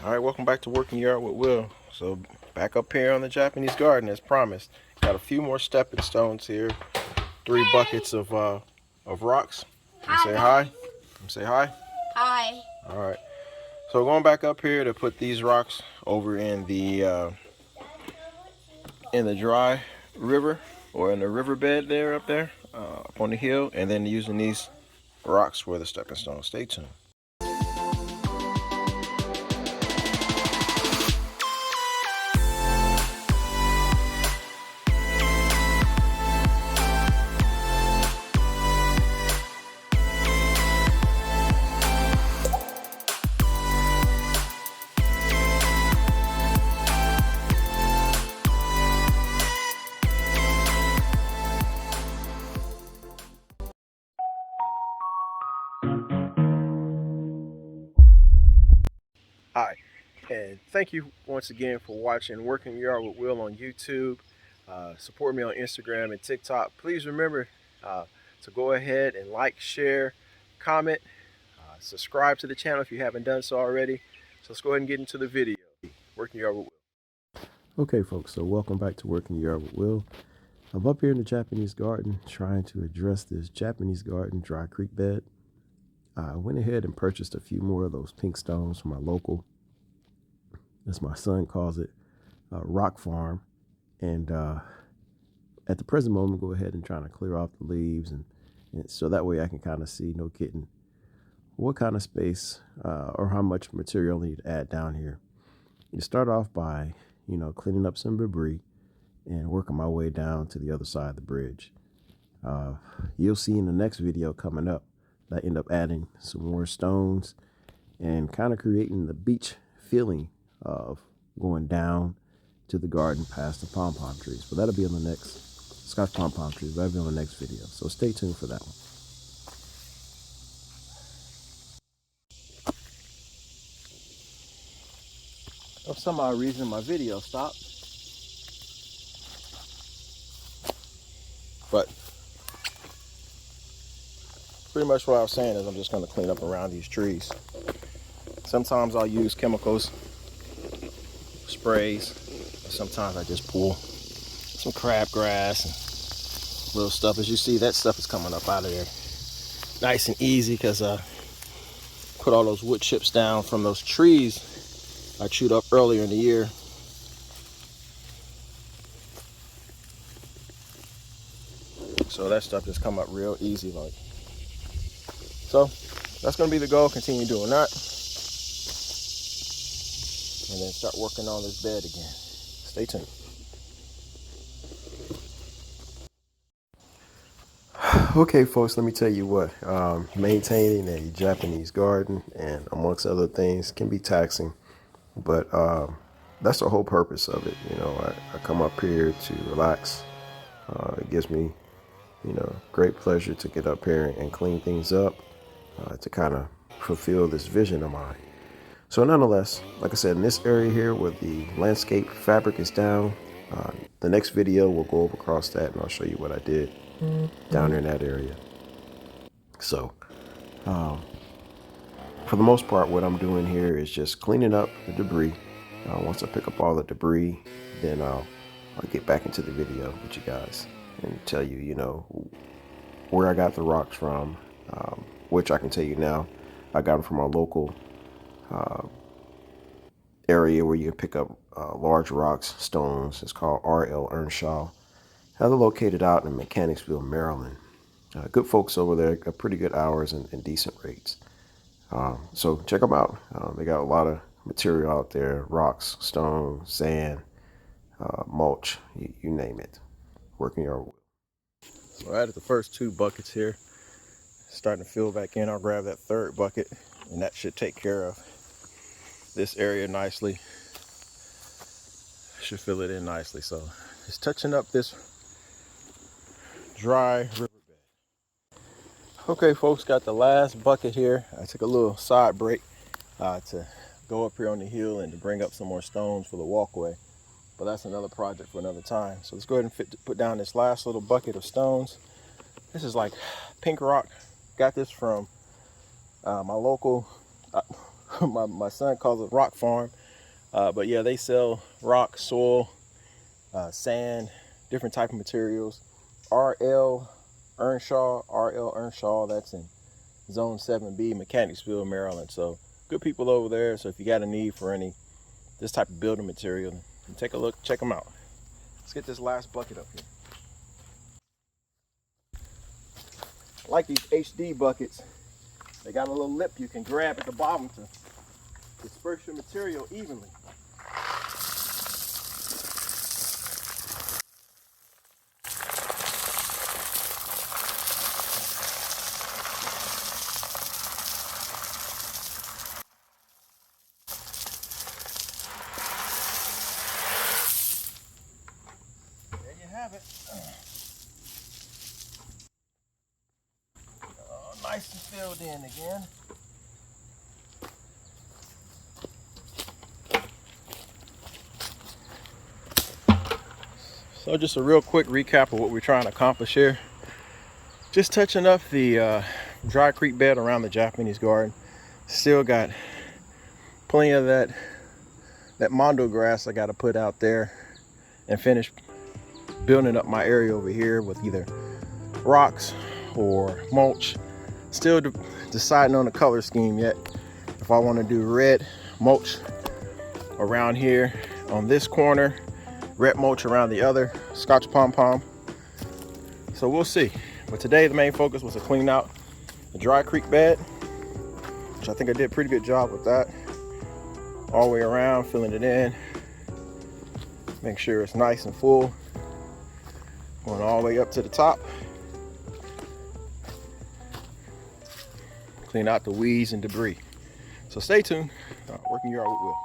All right, welcome back to Working Yard with Will. So back up here on the Japanese garden as promised. Got a few more stepping stones here. 3 buckets of rocks. You say hi. You say hi. Hi. All right. So going back up here to put these rocks over in the dry river or in the riverbed there up there up on the hill, and then using these rocks for the stepping stones. Stay tuned. Hi, and thank you once again for watching Working Yard with Will on YouTube. Support me on Instagram and TikTok. Please remember to go ahead and like, share, comment, subscribe to the channel if you haven't done so already. So let's go ahead and get into the video. Working Yard with Will. Okay, folks, so welcome back to Working Yard with Will. I'm up here in the Japanese garden trying to address this Japanese garden dry creek bed. I went ahead and purchased a few more of those pink stones from my local, as my son calls it, rock farm. And at the present moment, go ahead and try to clear off the leaves, and so that way I can kind of see, no kidding, what kind of space or how much material I need to add down here. You start off by, cleaning up some debris and working my way down to the other side of the bridge. You'll see in the next video coming up that I end up adding some more stones and kind of creating the beach feeling of going down to the garden past the pom-pom trees. But that'll be on the next Scotch pom-pom trees. That'll be on the next video. So stay tuned for that one. For some odd reason, my video stopped. But pretty much what I was saying is I'm just going to clean up around these trees. Sometimes I'll use chemicals, sprays. Sometimes I just pull some crabgrass and little stuff. As you see, that stuff is coming up out of there nice and easy because I put all those wood chips down from those trees I chewed up earlier in the year. So that stuff just come up real easy like. So that's going to be the goal. Continue doing that, and then start working on this bed again. Stay tuned. Okay, folks, let me tell you what. Maintaining a Japanese garden and amongst other things can be taxing, but that's the whole purpose of it. I come up here to relax. It gives me, great pleasure to get up here and clean things up, to kind of fulfill this vision of mine. So nonetheless, like I said, in this area here where the landscape fabric is down, the next video we'll go over across that and I'll show you what I did down there in that area. So for the most part, what I'm doing here is just cleaning up the debris. Once I pick up all the debris, then I'll get back into the video with you guys and tell you, where I got the rocks from, which I can tell you now, I got them from our local area where you can pick up large rocks, stones. It's called R.L. Earnshaw. They're located out in Mechanicsville, Maryland. Good folks over there, got pretty good hours and decent rates. So check them out. They got a lot of material out there: rocks, stone, sand, mulch, you name it. Working Yard with Will. So I added the first 2 buckets here. Starting to fill back in. I'll grab that 3rd bucket, and that should take care of this area nicely. Should fill it in nicely. So just touching up this dry riverbed. Okay, folks, got the last bucket here. I took a little side break to go up here on the hill and to bring up some more stones for the walkway. But that's another project for another time. So let's go ahead and put down this last little bucket of stones. This is like pink rock. Got this from my local my son calls it Rock Farm. But yeah, they sell rock, soil, sand, different type of materials. RL Earnshaw, that's in Zone 7B, Mechanicsville, Maryland. So good people over there. So if you got a need for any this type of building material, take a look, check them out. Let's get this last bucket up here. I like these HD buckets. They got a little lip you can grab at the bottom to disperse your material evenly. There you have it. Nice and filled in again. So just a real quick recap of what we're trying to accomplish here. Just touching up the dry creek bed around the Japanese garden. Still got plenty of that mondo grass I got to put out there and finish building up my area over here with either rocks or mulch. Still deciding on the color scheme yet. If I want to do red mulch around here on this corner, red mulch around the other, Scotch pom-pom. So we'll see. But today the main focus was to clean out the dry creek bed, which I think I did a pretty good job with that. All the way around, filling it in. Make sure it's nice and full. Going all the way up to the top. Clean out the weeds and debris. So stay tuned. Working Yard with Will.